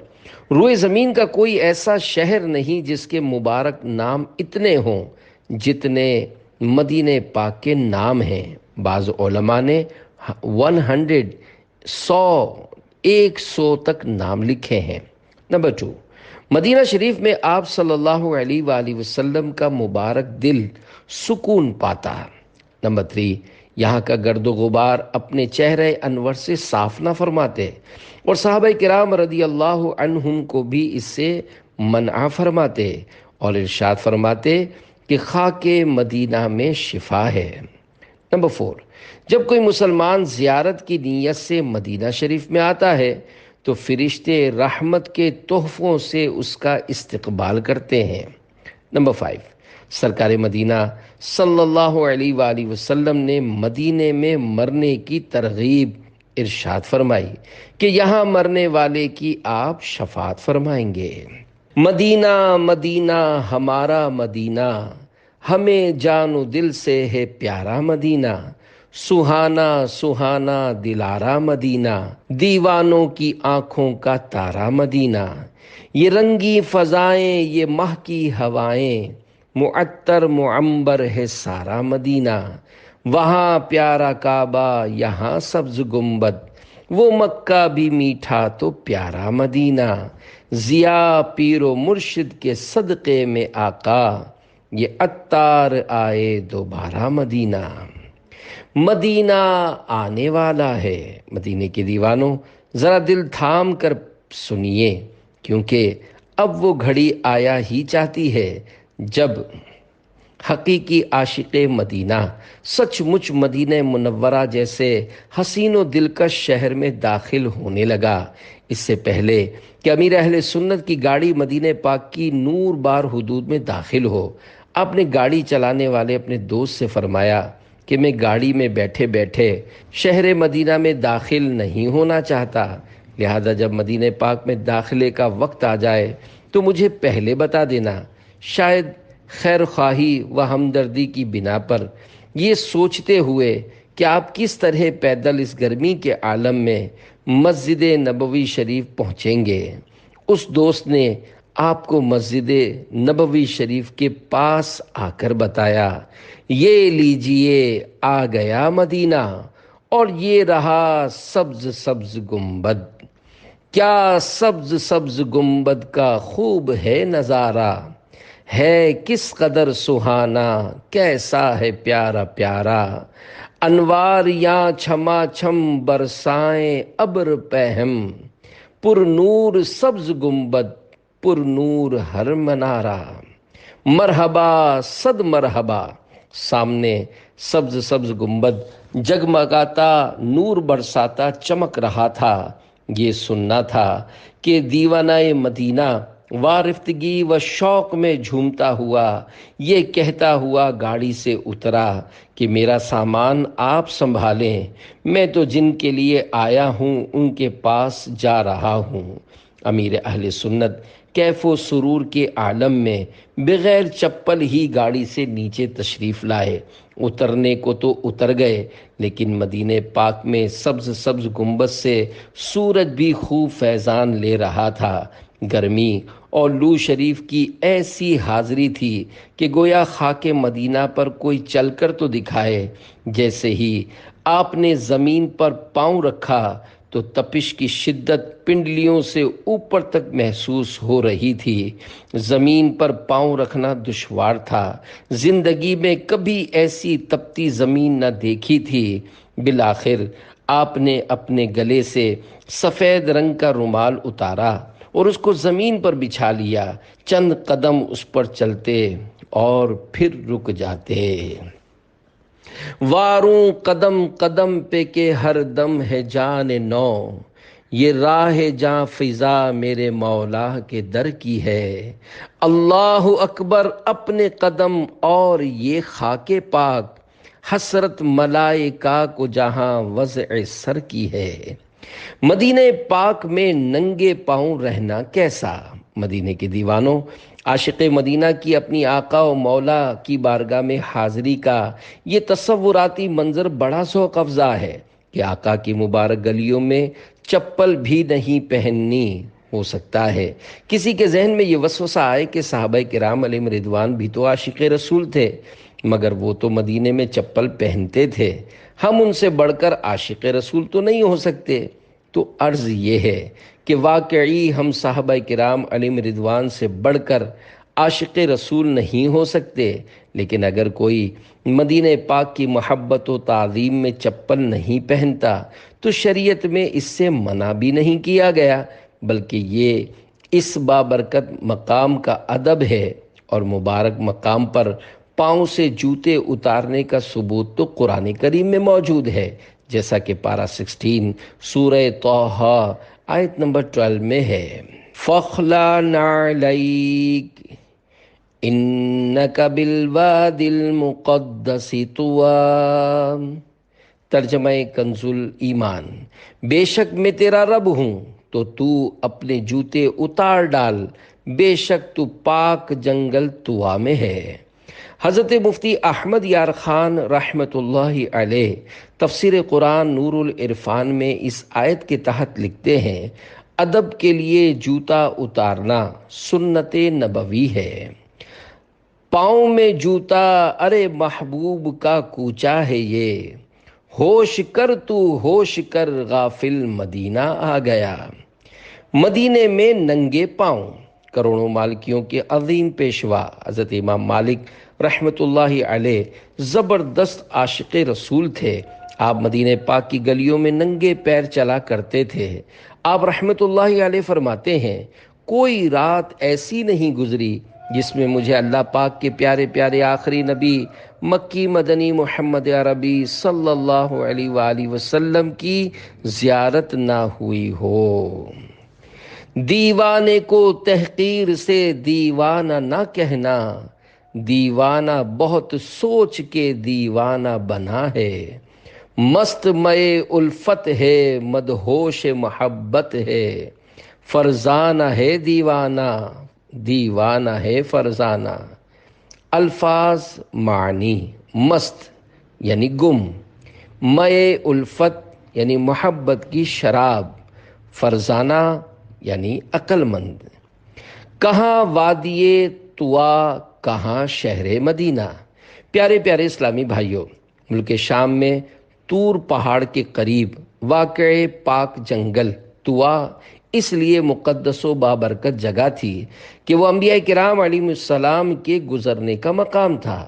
روئے زمین کا کوئی ایسا شہر نہیں جس کے مبارک نام اتنے ہوں جتنے مدینہ پاک کے نام ہیں۔ بعض علماء نے 100 تک نام لکھے ہیں۔ نمبر 2، مدینہ شریف میں آپ صلی اللہ علیہ وآلہ وسلم کا مبارک دل سکون پاتا۔ نمبر 3، یہاں کا گرد و غبار اپنے چہرے انور سے صاف نہ فرماتے، اور صحابہ کرام رضی اللہ عنہم کو بھی اس سے منع فرماتے اور ارشاد فرماتے کہ خاک مدینہ میں شفا ہے۔ نمبر 4، جب کوئی مسلمان زیارت کی نیت سے مدینہ شریف میں آتا ہے تو فرشتے رحمت کے تحفوں سے اس کا استقبال کرتے ہیں۔ نمبر 5، سرکار مدینہ صلی اللہ علیہ وآلہ وسلم نے مدینے میں مرنے کی ترغیب ارشاد فرمائی کہ یہاں مرنے والے کی آپ شفاعت فرمائیں گے۔ مدینہ مدینہ ہمارا مدینہ، ہمیں جان و دل سے ہے پیارا مدینہ، سہانا سہانا دلارا مدینہ، دیوانوں کی آنکھوں کا تارا مدینہ، یہ رنگی فضائیں یہ ماہ کی ہوائیں، معطر معمبر ہے سارا مدینہ، وہاں پیارا کعبہ یہاں سبز گنبد، وہ مکہ بھی میٹھا تو پیارا مدینہ، ضیا پیر و مرشد کے صدقے میں آقا، یہ عطار آئے دوبارہ مدینہ۔ مدینہ آنے والا ہے۔ مدینے کے دیوانوں ذرا دل تھام کر سنیے، کیونکہ اب وہ گھڑی آیا ہی چاہتی ہے جب حقیقی عاشق مدینہ سچ مچ مدینہ منورہ جیسے حسین و دلکش شہر میں داخل ہونے لگا۔ اس سے پہلے کہ امیر اہل سنت کی گاڑی مدینہ پاک کی نور بار حدود میں داخل ہو، آپ نے گاڑی چلانے والے اپنے دوست سے فرمایا کہ میں گاڑی میں بیٹھے بیٹھے شہر مدینہ میں داخل نہیں ہونا چاہتا، لہذا جب مدینہ پاک میں داخلے کا وقت آ جائے تو مجھے پہلے بتا دینا۔ شاید خیر خواہی و ہمدردی کی بنا پر یہ سوچتے ہوئے کہ آپ کس طرح پیدل اس گرمی کے عالم میں مسجد نبوی شریف پہنچیں گے، اس دوست نے آپ کو مسجد نبوی شریف کے پاس آ کر بتایا، یہ لیجئے آ گیا مدینہ، اور یہ رہا سبز سبز گنبد۔ کیا سبز سبز گنبد کا خوب ہے نظارہ، ہے کس قدر سہانا، کیسا ہے پیارا پیارا۔ انوار یاں چھما چھم برسائیں ابر پہم، پر نور سبز گنبد پر نور ہر منارہ۔ مرحبا صد مرحبا۔ سامنے سبز سبز گنبد جگمگاتا، نور برساتا چمک رہا تھا۔ یہ سننا تھا کہ دیوانہ مدینہ وارفتگی و شوق میں جھومتا ہوا یہ کہتا ہوا گاڑی سے اترا کہ میرا سامان آپ سنبھالیں، میں تو جن کے لیے آیا ہوں ان کے پاس جا رہا ہوں۔ امیر اہل سنت کیف و سرور کے عالم میں بغیر چپل ہی گاڑی سے نیچے تشریف لائے۔ اترنے کو تو اتر گئے، لیکن مدینہ پاک میں سبز سبز گنبد سے سورج بھی خوب فیضان لے رہا تھا۔ گرمی اور لو شریف کی ایسی حاضری تھی کہ گویا خاک مدینہ پر کوئی چل کر تو دکھائے۔ جیسے ہی آپ نے زمین پر پاؤں رکھا تو تپش کی شدت پنڈلیوں سے اوپر تک محسوس ہو رہی تھی۔ زمین پر پاؤں رکھنا دشوار تھا، زندگی میں کبھی ایسی تپتی زمین نہ دیکھی تھی۔ بالآخر آپ نے اپنے گلے سے سفید رنگ کا رومال اتارا اور اس کو زمین پر بچھا لیا۔ چند قدم اس پر چلتے اور پھر رک جاتے۔ واروں قدم قدم پہ کہ ہر دم ہے جان نو، یہ راہ جاں فضا میرے مولا کے در کی ہے۔ اللہ اکبر اپنے قدم اور یہ خاک پاک، حسرت ملائکہ کو جہاں وضع سر کی ہے۔ مدینہ پاک میں ننگے پاؤں رہنا کیسا؟ مدینہ کے دیوانوں، عاشق مدینہ کی اپنی آقا و مولا کی بارگاہ میں حاضری کا یہ تصوراتی منظر بڑا ذوق افزا ہے کہ آقا کی مبارک گلیوں میں چپل بھی نہیں پہننی۔ ہو سکتا ہے کسی کے ذہن میں یہ وسوسہ آئے کہ صحابہ کرام علیہم رضوان بھی تو عاشق رسول تھے، مگر وہ تو مدینے میں چپل پہنتے تھے، ہم ان سے بڑھ کر عاشق رسول تو نہیں ہو سکتے۔ تو عرض یہ ہے کہ واقعی ہم صحابہ کرام علیہم رضوان سے بڑھ کر عاشق رسول نہیں ہو سکتے، لیکن اگر کوئی مدینہ پاک کی محبت و تعظیم میں چپل نہیں پہنتا تو شریعت میں اس سے منع بھی نہیں کیا گیا، بلکہ یہ اس بابرکت مقام کا ادب ہے، اور مبارک مقام پر پاؤں سے جوتے اتارنے کا ثبوت تو قرآن کریم میں موجود ہے، جیسا کہ پارہ 16 سورہ طہ آیت نمبر 12 میں ہے۔ فَاخْلَعْ نَعْلَيْكَ إِنَّكَ بِالْوَادِ الْمُقَدَّسِ طُوًى۔ ترجمہ کنز ایمان: بے شک میں تیرا رب ہوں تو تو اپنے جوتے اتار ڈال، بے شک تو پاک جنگل طوا میں ہے۔ حضرت مفتی احمد یار خان رحمۃ اللہ علیہ تفسیر قرآن نور العرفان میں اس آیت کے تحت لکھتے ہیں، ادب کے لیے جوتا اتارنا سنت نبوی ہے۔ پاؤں میں جوتا ارے محبوب کا کوچا ہے یہ، ہوش کر تو ہوش کر غافل مدینہ آ گیا۔ مدینے میں ننگے پاؤں، کروڑوں مالکیوں کے عظیم پیشوا حضرت امام مالک رحمۃ اللہ علیہ زبردست عاشق رسول تھے۔ آپ مدینہ پاک کی گلیوں میں ننگے پیر چلا کرتے تھے۔ آپ رحمۃ اللہ علیہ فرماتے ہیں، کوئی رات ایسی نہیں گزری جس میں مجھے اللہ پاک کے پیارے پیارے آخری نبی مکی مدنی محمد عربی صلی اللہ علیہ وآلہ وسلم کی زیارت نہ ہوئی ہو۔ دیوانے کو تحقیر سے دیوانہ نہ کہنا، دیوانہ بہت سوچ کے دیوانہ بنا ہے۔ مست مئے الفت ہے مدہوش محبت ہے، فرزانہ ہے دیوانہ دیوانہ ہے فرزانہ۔ الفاظ معنی: مست یعنی گم، مئے الفت یعنی محبت کی شراب، فرزانہ یعنی عقل مند۔ کہاں وادی طوا، کہاں شہر مدینہ۔ پیارے پیارے اسلامی بھائیوں، ملک شام میں طور پہاڑ کے قریب واقع پاک جنگل طوا اس لیے مقدس و بابرکت جگہ تھی کہ وہ انبیاء کرام علیہ السلام کے گزرنے کا مقام تھا۔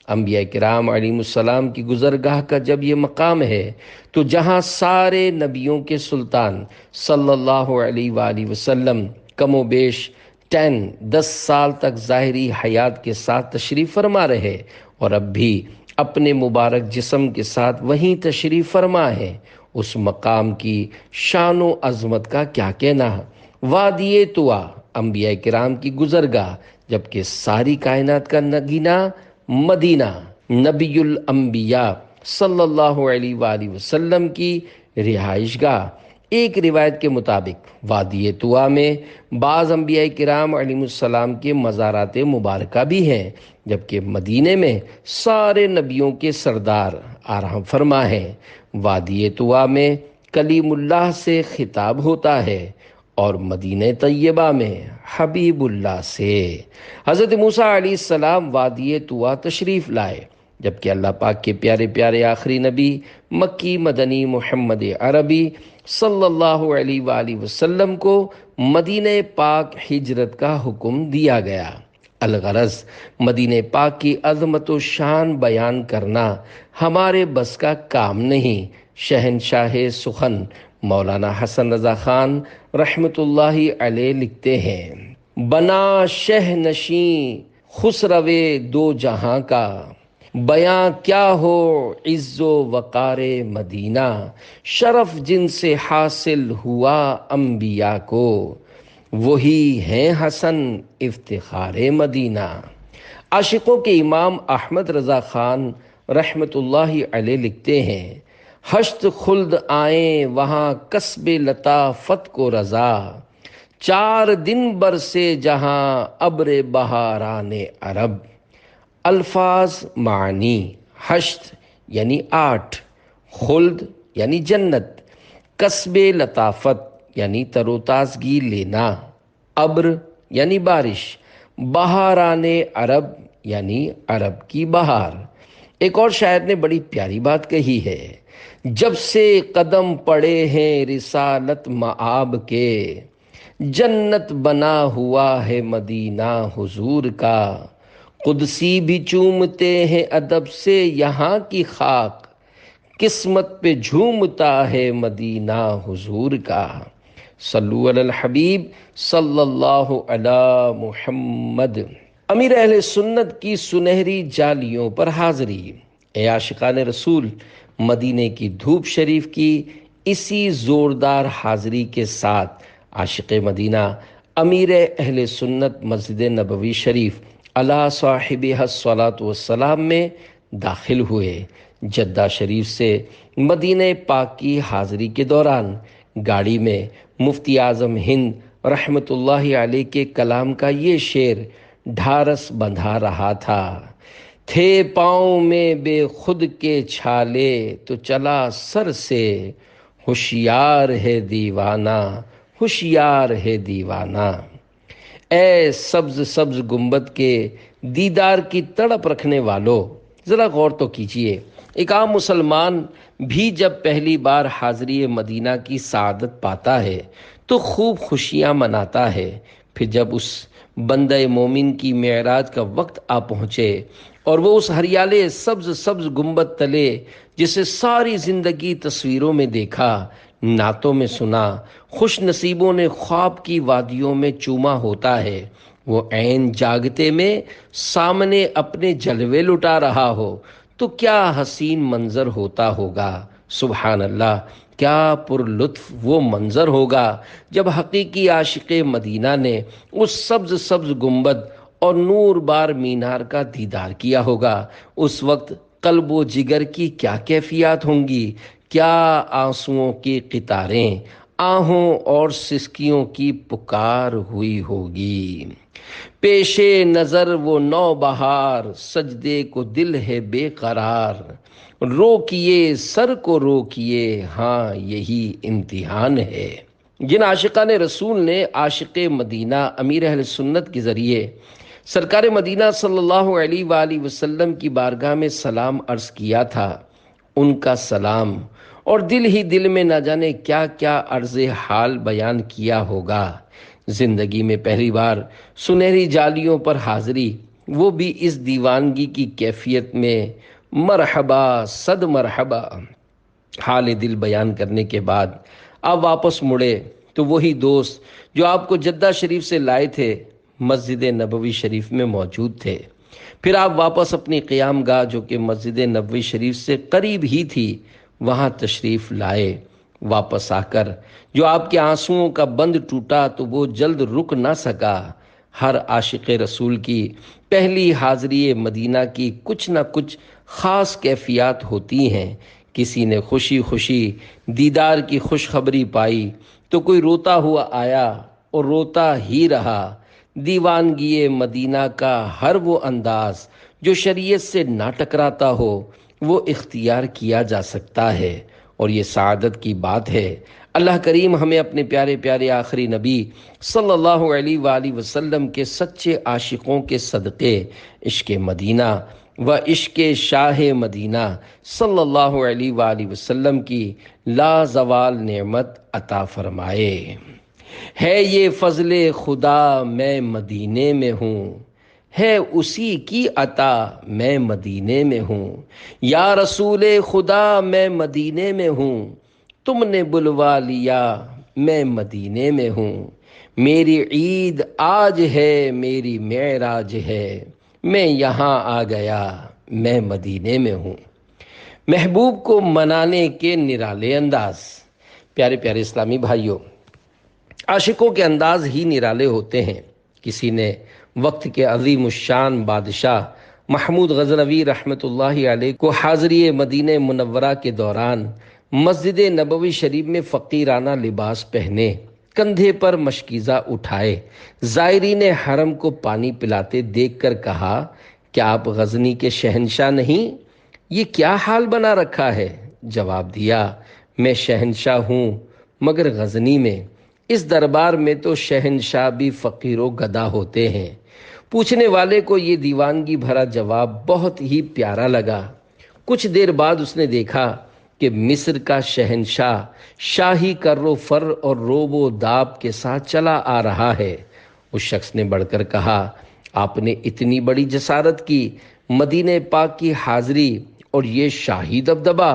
انبیاء کرام علیہ السلام کی گزرگاہ کا جب یہ مقام ہے تو جہاں سارے نبیوں کے سلطان صلی اللہ علیہ وآلہ وسلم کم و بیش 10 سال تک ظاہری حیات کے ساتھ تشریف فرما رہے اور اب بھی اپنے مبارک جسم کے ساتھ وہیں تشریف فرما ہے، اس مقام کی شان و عظمت کا کیا کہنا۔ وادی طوا انبیاء کرام کی گزرگاہ، جبکہ ساری کائنات کا نگینہ مدینہ نبی الانبیاء صلی اللہ علیہ وآلہ وسلم کی رہائش گاہ۔ ایک روایت کے مطابق وادی طوا میں بعض انبیاء کرام علیہ السلام کے مزارات مبارکہ بھی ہیں، جبکہ مدینے میں سارے نبیوں کے سردار آرام فرما ہیں۔ وادی طوا میں کلیم اللہ سے خطاب ہوتا ہے اور مدینہ طیبہ میں حبیب اللہ سے۔ حضرت موسیٰ علیہ السلام وادی طوا تشریف لائے، جبکہ اللہ پاک کے پیارے پیارے آخری نبی مکی مدنی محمد عربی صلی اللہ علیہ وآلہ وسلم کو مدینہ پاک ہجرت کا حکم دیا گیا۔ الغرض مدینہ پاک کی عظمت و شان بیان کرنا ہمارے بس کا کام نہیں۔ شہنشاہ سخن مولانا حسن رضا خان رحمۃ اللہ علیہ لکھتے ہیں: بنا شہ نشیں خسروے دو جہاں کا، بیاں کیا ہو عز و وقار مدینہ، شرف جن سے حاصل ہوا انبیاء کو، وہی ہیں حسن افتخار مدینہ۔ عاشقوں کے امام احمد رضا خان رحمۃ اللہ علیہ لکھتے ہیں: ہشت خلد آئیں وہاں کسب لطافت کو رضا، 4 دن برسے جہاں ابر بہاران عرب۔ الفاظ معنی: ہشت یعنی 8، خلد یعنی جنت، کسب لطافت یعنی تر و تازگی لینا، ابر یعنی بارش، بہاران عرب یعنی عرب کی بہار۔ ایک اور شاعر نے بڑی پیاری بات کہی ہے: جب سے قدم پڑے ہیں رسالت مآب کے، جنت بنا ہوا ہے مدینہ حضور کا، قدسی بھی چومتے ہیں ادب سے یہاں کی خاک، قسمت پہ جھومتا ہے مدینہ حضور کا۔ صلو علی الحبیب صلی اللہ علی محمد۔ امیر اہل سنت کی سنہری جالیوں پر حاضری۔ اے عاشقان رسول، مدینے کی دھوپ شریف کی اسی زوردار حاضری کے ساتھ عاشق مدینہ امیر اہل سنت مسجد نبوی شریف علی صاحبہ الصلاۃ والسلام میں داخل ہوئے۔ جدہ شریف سے مدینہ پاک کی حاضری کے دوران گاڑی میں مفتی اعظم ہند رحمۃ اللہ علیہ کے کلام کا یہ شعر ڈھارس بندھا رہا تھا: تھے پاؤں میں بے خود کے چھالے تو چلا سر سے، ہوشیار ہے دیوانہ ہوشیار ہے دیوانہ۔ اے سبز سبز گنبد کے دیدار کی تڑپ رکھنے والو، ذرا غور تو کیجئے، ایک عام مسلمان بھی جب پہلی بار حاضری مدینہ کی سعادت پاتا ہے تو خوب خوشیاں مناتا ہے، پھر جب اس بندہ مومن کی معراج کا وقت آ پہنچے اور وہ اس ہریالے سبز سبز گنبد تلے جسے ساری زندگی تصویروں میں دیکھا، نعتوں میں سنا، خوش نصیبوں نے خواب کی وادیوں میں چوما ہوتا ہے، وہ عین جاگتے میں سامنے اپنے جلوے لٹا رہا ہو تو کیا حسین منظر ہوتا ہوگا۔ سبحان اللہ، کیا پر لطف وہ منظر ہوگا جب حقیقی عاشق مدینہ نے اس سبز سبز گنبد اور نور بار مینار کا دیدار کیا ہوگا۔ اس وقت قلب و جگر کی کیا کیفیات ہوں گی، کیا آنسوؤں کی قطاریں، آہوں اور سسکیوں کی پکار ہوئی ہوگی۔ پیش نظر وہ نو بہار، سجدے کو دل ہے بے قرار، روکیے سر کو روکیے، ہاں یہی امتحان ہے۔ جن عاشقان رسول نے عاشق مدینہ امیر اہل سنت کے ذریعے سرکار مدینہ صلی اللہ علیہ وآلہ وسلم کی بارگاہ میں سلام عرض کیا تھا، ان کا سلام اور دل ہی دل میں نہ جانے کیا کیا عرض حال بیان کیا ہوگا۔ زندگی میں پہلی بار سنہری جالیوں پر حاضری، وہ بھی اس دیوانگی کی کیفیت میں۔ مرحبا صد مرحبا۔ حال دل بیان کرنے کے بعد آپ واپس مڑے تو وہی دوست جو آپ کو جدہ شریف سے لائے تھے مسجد نبوی شریف میں موجود تھے۔ پھر آپ واپس اپنی قیام گاہ جو کہ مسجد نبوی شریف سے قریب ہی تھی وہاں تشریف لائے۔ واپس آ کر جو آپ کے آنسوؤں کا بند ٹوٹا تو وہ جلد رک نہ سکا۔ ہر عاشق رسول کی پہلی حاضری مدینہ کی کچھ نہ کچھ خاص کیفیات ہوتی ہیں۔ کسی نے خوشی خوشی دیدار کی خوشخبری پائی تو کوئی روتا ہوا آیا اور روتا ہی رہا۔ دیوانگی مدینہ کا ہر وہ انداز جو شریعت سے نہ ٹکراتا ہو وہ اختیار کیا جا سکتا ہے، اور یہ سعادت کی بات ہے۔ اللہ کریم ہمیں اپنے پیارے پیارے آخری نبی صلی اللہ علیہ وآلہ وسلم کے سچے عاشقوں کے صدقے عشق مدینہ و عشق شاہ مدینہ صلی اللہ علیہ وآلہ وسلم کی لازوال نعمت عطا فرمائے۔ ہے یہ فضل خدا میں مدینے میں ہوں، ہے اسی کی عطا میں مدینے میں ہوں۔ یا رسول خدا میں مدینے میں ہوں، تم نے بلوا لیا میں مدینے میں ہوں۔ میری عید آج ہے میری معراج ہے، میں یہاں آ گیا میں مدینے میں ہوں۔ محبوب کو منانے کے نرالے انداز۔ پیارے پیارے اسلامی بھائیوں، عاشقوں کے انداز ہی نرالے ہوتے ہیں۔ کسی نے وقت کے عظیم الشان بادشاہ محمود غزنوی رحمۃ اللہ علیہ کو حاضری مدینہ منورہ کے دوران مسجد نبوی شریف میں فقیرانہ لباس پہنے، کندھے پر مشکیزہ اٹھائے زائرین حرم کو پانی پلاتے دیکھ کر کہا، کیا آپ غزنی کے شہنشاہ نہیں؟ یہ کیا حال بنا رکھا ہے؟ جواب دیا، میں شہنشاہ ہوں مگر غزنی میں۔ اس دربار میں تو شہنشاہ بھی فقیر و گدا ہوتے ہیں۔ پوچھنے والے کو یہ دیوانگی بھرا جواب بہت ہی پیارا لگا۔ کچھ دیر بعد اس نے دیکھا کہ مصر کا شہنشاہ شاہی کر و فر اور روب و داب کے ساتھ چلا آ رہا ہے۔ اس شخص نے بڑھ کر کہا، آپ نے اتنی بڑی جسارت کی، مدینہ پاک کی حاضری اور یہ شاہی دبدبہ؟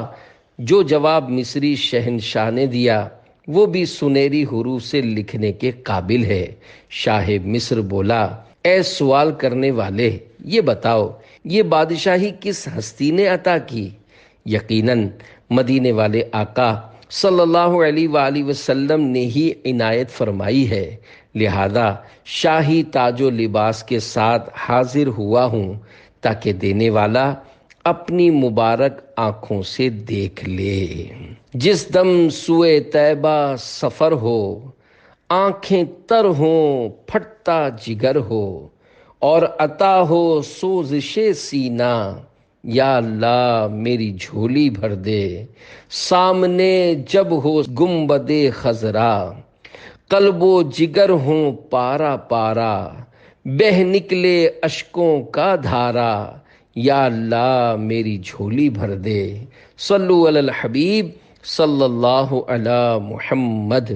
جو جواب مصری شہنشاہ نے دیا وہ بھی سنہری حروف سے لکھنے کے قابل ہے۔ شاہ مصر بولا، اے سوال کرنے والے، یہ بتاؤ یہ بادشاہی کس ہستی نے عطا کی؟ یقیناً مدینے والے آقا صلی اللہ علیہ وآلہ وسلم نے ہی عنایت فرمائی ہے، لہذا شاہی تاج و لباس کے ساتھ حاضر ہوا ہوں تاکہ دینے والا اپنی مبارک آنکھوں سے دیکھ لے۔ جس دم سوئے طیبہ سفر ہو، آنکھیں تر ہوں پھٹتا جگر ہو، اور عطا ہو سوزش سینہ، یا اللہ میری جھولی بھر دے۔ سامنے جب ہو گنبد خضرا، قلب و جگر ہوں پارا پارا، بہہ نکلے اشکوں کا دھارا، یا اللہ میری جھولی بھر دے۔ صلو علی الحبیب صلی اللہ علی محمد۔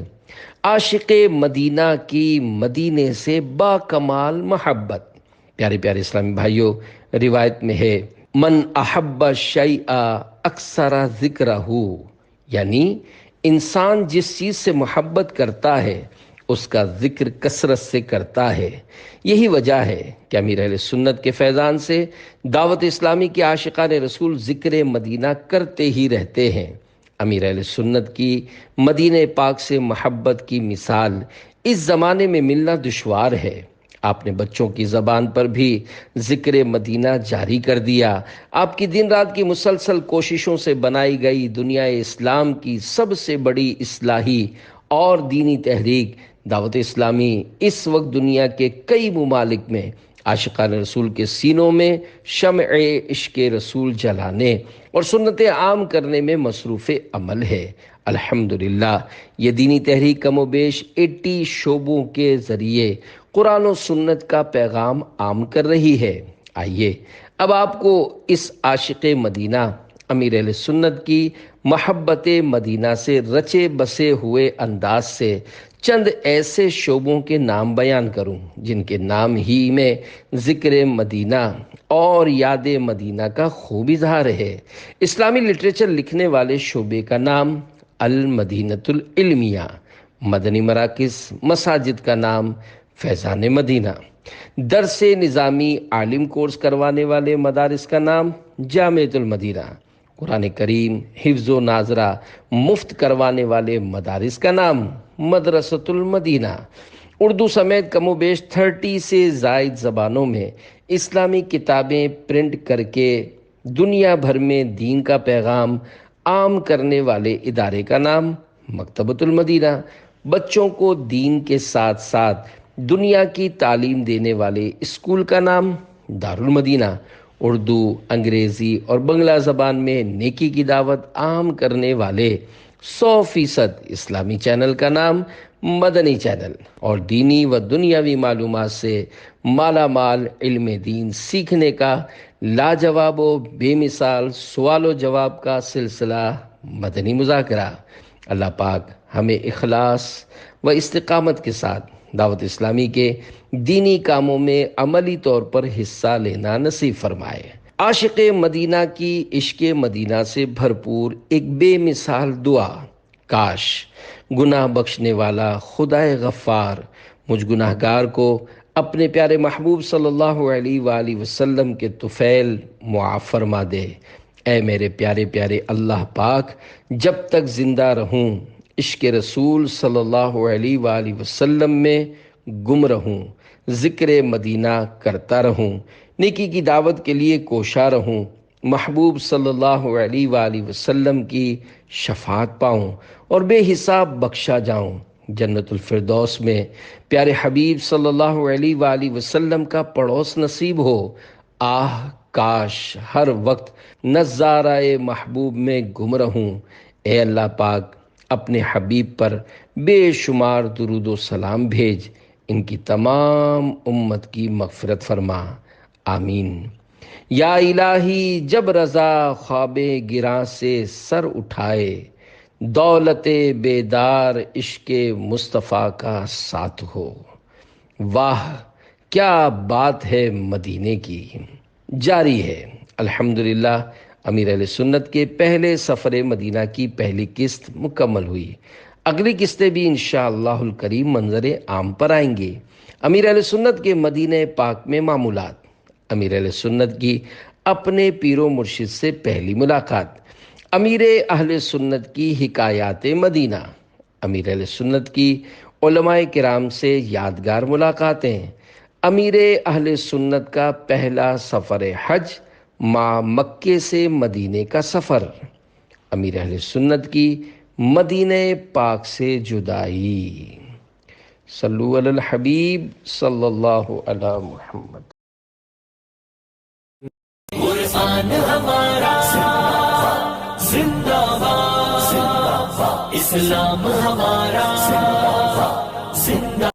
عاشق مدینہ کی مدینے سے با کمال محبت۔ پیارے پیارے اسلامی بھائیوں، روایت میں ہے، من احب الشیء اکثر ذکرہ، یعنی انسان جس چیز سے محبت کرتا ہے اس کا ذکر کثرت سے کرتا ہے۔ یہی وجہ ہے کہ امیر اہل سنت کے فیضان سے دعوت اسلامی کے عاشقان رسول ذکر مدینہ کرتے ہی رہتے ہیں۔ امیر اہل سنت کی مدینہ پاک سے محبت کی مثال اس زمانے میں ملنا دشوار ہے۔ آپ نے بچوں کی زبان پر بھی ذکر مدینہ جاری کر دیا۔ آپ کی دن رات کی مسلسل کوششوں سے بنائی گئی دنیا اسلام کی سب سے بڑی اصلاحی اور دینی تحریک دعوت اسلامی اس وقت دنیا کے کئی ممالک میں عاشقان رسول کے سینوں میں شمع عشق رسول جلانے اور سنت عام کرنے میں مصروف عمل ہے۔ الحمدللہ یہ دینی تحریک کم و بیش 80 شعبوں کے ذریعے قرآن و سنت کا پیغام عام کر رہی ہے۔ آئیے اب آپ کو اس عاشق مدینہ امیر اہل سنت کی محبت مدینہ سے رچے بسے ہوئے انداز سے چند ایسے شعبوں کے نام بیان کروں جن کے نام ہی میں ذکر مدینہ اور یاد مدینہ کا خوب اظہار ہے۔ اسلامی لٹریچر لکھنے والے شعبے کا نام المدینۃ العلمیہ، مدنی مراکز مساجد کا نام فیضان مدینہ، درس نظامی عالم کورس کروانے والے مدارس کا نام جامعۃ المدینہ، قرآن کریم حفظ و ناظرہ مفت کروانے والے مدارس کا نام مدرسۃ المدینہ، اردو سمیت کم و بیش 30 سے زائد زبانوں میں اسلامی کتابیں پرنٹ کر کے دنیا بھر میں دین کا پیغام عام کرنے والے ادارے کا نام مکتبۃ المدینہ، بچوں کو دین کے ساتھ ساتھ دنیا کی تعلیم دینے والے اسکول کا نام دارالمدینہ، اردو، انگریزی اور بنگلہ زبان میں نیکی کی دعوت عام کرنے والے 100% اسلامی چینل کا نام مدنی چینل، اور دینی و دنیاوی معلومات سے مالا مال علم دین سیکھنے کا لاجواب و بے مثال سوال و جواب کا سلسلہ مدنی مذاکرہ۔ اللہ پاک ہمیں اخلاص و استقامت کے ساتھ دعوت اسلامی کے دینی کاموں میں عملی طور پر حصہ لینا نصیب فرمائے۔ عاشق مدینہ کی عشق مدینہ سے بھرپور ایک بے مثال دعا، کاش گناہ بخشنے والا خدائے غفار مجھ گناہ گار کو اپنے پیارے محبوب صلی اللہ علیہ وآلہ وسلم کے طفیل معاف فرما دے۔ اے میرے پیارے پیارے اللہ پاک، جب تک زندہ رہوں عشق رسول صلی اللہ علیہ وآلہ وسلم میں گم رہوں، ذکر مدینہ کرتا رہوں، نیکی کی دعوت کے لیے کوشاں رہوں، محبوب صلی اللہ علیہ وآلہ وسلم کی شفاعت پاؤں اور بے حساب بخشا جاؤں، جنت الفردوس میں پیارے حبیب صلی اللہ علیہ وآلہ وسلم کا پڑوس نصیب ہو۔ آہ کاش ہر وقت نظارہ محبوب میں گم رہوں۔ اے اللہ پاک اپنے حبیب پر بے شمار درود و سلام بھیج، ان کی تمام امت کی مغفرت فرما، آمین۔ یا الہی جب رضا خواب گراں سے سر اٹھائے، دولت بیدار عشق مصطفیٰ کا ساتھ ہو۔ واہ کیا بات ہے مدینے کی۔ جاری ہے الحمدللہ امیر اہل سنت کے پہلے سفر مدینہ کی پہلی قسط مکمل ہوئی۔ اگلی قسطیں بھی انشاءاللہ الکریم منظر عام پر آئیں گے۔ امیر اہل سنت کے مدینہ پاک میں معمولات، امیر اہل سنت کی اپنے پیر و مرشد سے پہلی ملاقات، امیر اہل سنت کی حکایات مدینہ، امیر اہل سنت کی علماء کرام سے یادگار ملاقاتیں، امیر اہل سنت کا پہلا سفر حج ماں مکے سے مدینے کا سفر، امیر اہل سنت کی مدینہ پاک سے جدائی۔ صلو علی الحبیب صلی اللہ علی محمد۔ قرآن ہمارا زندہ باد، اسلام ہمارا زندہ